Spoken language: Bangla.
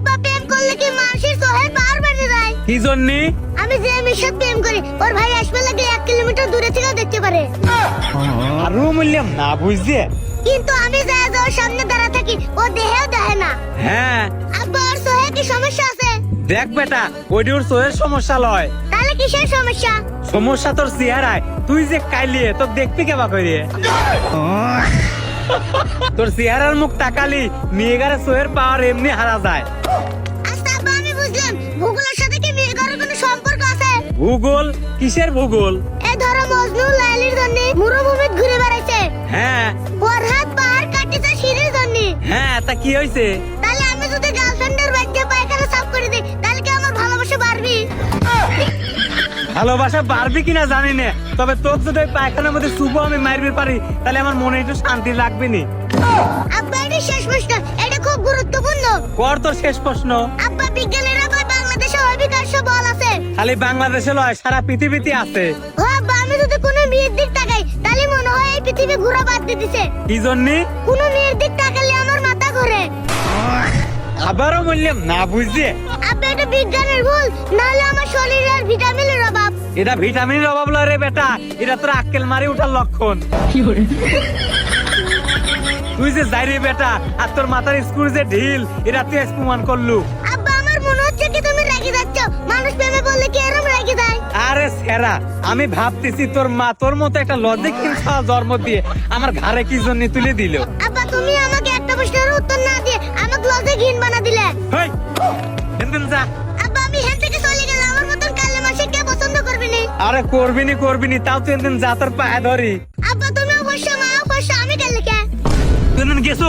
আব্বা প্রেম করলে কি মানুষের সোহেল পার বেড়ে যায়? কি জন্যে? আমি যে মেয়ের সাথে প্রেম করি ওর ভাই আসবে লাগে 1 কিলোমিটার দূরে থেকেও দেখতে পারে। আরো বললাম না বুঝছে। কিন্তু আমি যা ওর সামনে দাঁড়া থাকি ও দেহেও দেখে না। হ্যাঁ আব্বা ওর সোহেল কি সমস্যা আছে? দেখ বেটা, ওইটি ওর সোহের সমস্যা লয়। তাহলে কিসের সমস্যা? সমস্যা তোর চেহারায়। তুই যে কাইলিয়ে তোর দেখবি কেবা করে। তোর চেহারার মুখ তাকালি মেয়েগারে সোহের পাওয়ার এমনি হারা যায়। আচ্ছা আব্বা আমি বুঝলাম, ভূগোলের সাথে কি মেয়ের কোনো সম্পর্ক আছে? ভূগোল? কিসের ভূগোল? এই ধরো মজনু লাইলির জন্য মরুভূমিতে ঘুরে বেড়াইছে, হ্যাঁ ফরহাদ পাহাড় কাটিছে সিঁড়ির জন্য। হ্যাঁ, তা কি হয়েছে? তাহলে আমি যদি গার্লফ্রেন্ডের বাইকে পায়খানা সাফ করে দিই তাহলে কি আমার ভালোবাসা বাড়বি? ভালোবাসা বাড়বি কিনা জানি না, তবে তোর যদি ওই পায়খানার মধ্যে শুভ আমি মারবি পারি তাহলে আমার মনে একটু শান্তি লাগবে নি। আব্বা এটা শেষ প্রশ্ন, এটা খুব গুরুত্বপূর্ণ। কর তোর শেষ প্রশ্ন। আব্বা বিজ্ঞানীরা কয় বাংলাদেশে অবিকর্ষ বল আছে। খালি বাংলাদেশে লয়, সারা পৃথিবীতে আছে। ও আব্বা আমি যদি কোনো মেয়ের দিক তাকাই তাহলে মনে হয় এই পৃথিবী ঘোরা বাদ দিয়ে দিছে। কি জন্যে? কোনো মেয়ের দিক তাকালে আমার মাথা ঘোরে। আবারও বললাম না বুঝছে। আব্বা এটা বিজ্ঞানের ভুল, নাহলে আমার শরীরের ভিটামিনের অভাব। এটা ভিটামিনের অভাব লয় রে বেটা, এটা তোর আক্কেল মারি উঠার লক্ষণ। তুই যে যাই রে বেটা, আর তোর মাথার স্ক্রু যে ঢিল, এটা তুই প্রমাণ করলু। আব্বা আমার মনে হচ্ছে কি তুমি রেগে যাচ্ছ, মানুষ প্রেমে বললে কি এরকম রেগে যায়? আরে সেরা, আমি ভাবতেছি তোর মা তোর মতো একটা লজিকহীন ছাওয়া জন্ম দিয়ে আমার ঘাড়ে কি জন্য তুলে দিল। আব্বা তুমি আমাকে একটা প্রশ্নের উত্তর না দিয়ে আমাকে লজ্জাহীন বানা দিলে। হেই, এনদিন যা। আব্বা আমি হেল থেকে চলে গেলে আমার মতন কালে মাসে কে পছন্দ করবে না? আরে করবি নি, তাও তুই এনদিন যা, তোর পায়ে ধরি। আব্বা তুমি অবশ্য মা অবশ্য আমি কালে কে? তুই এনদিন গেছু।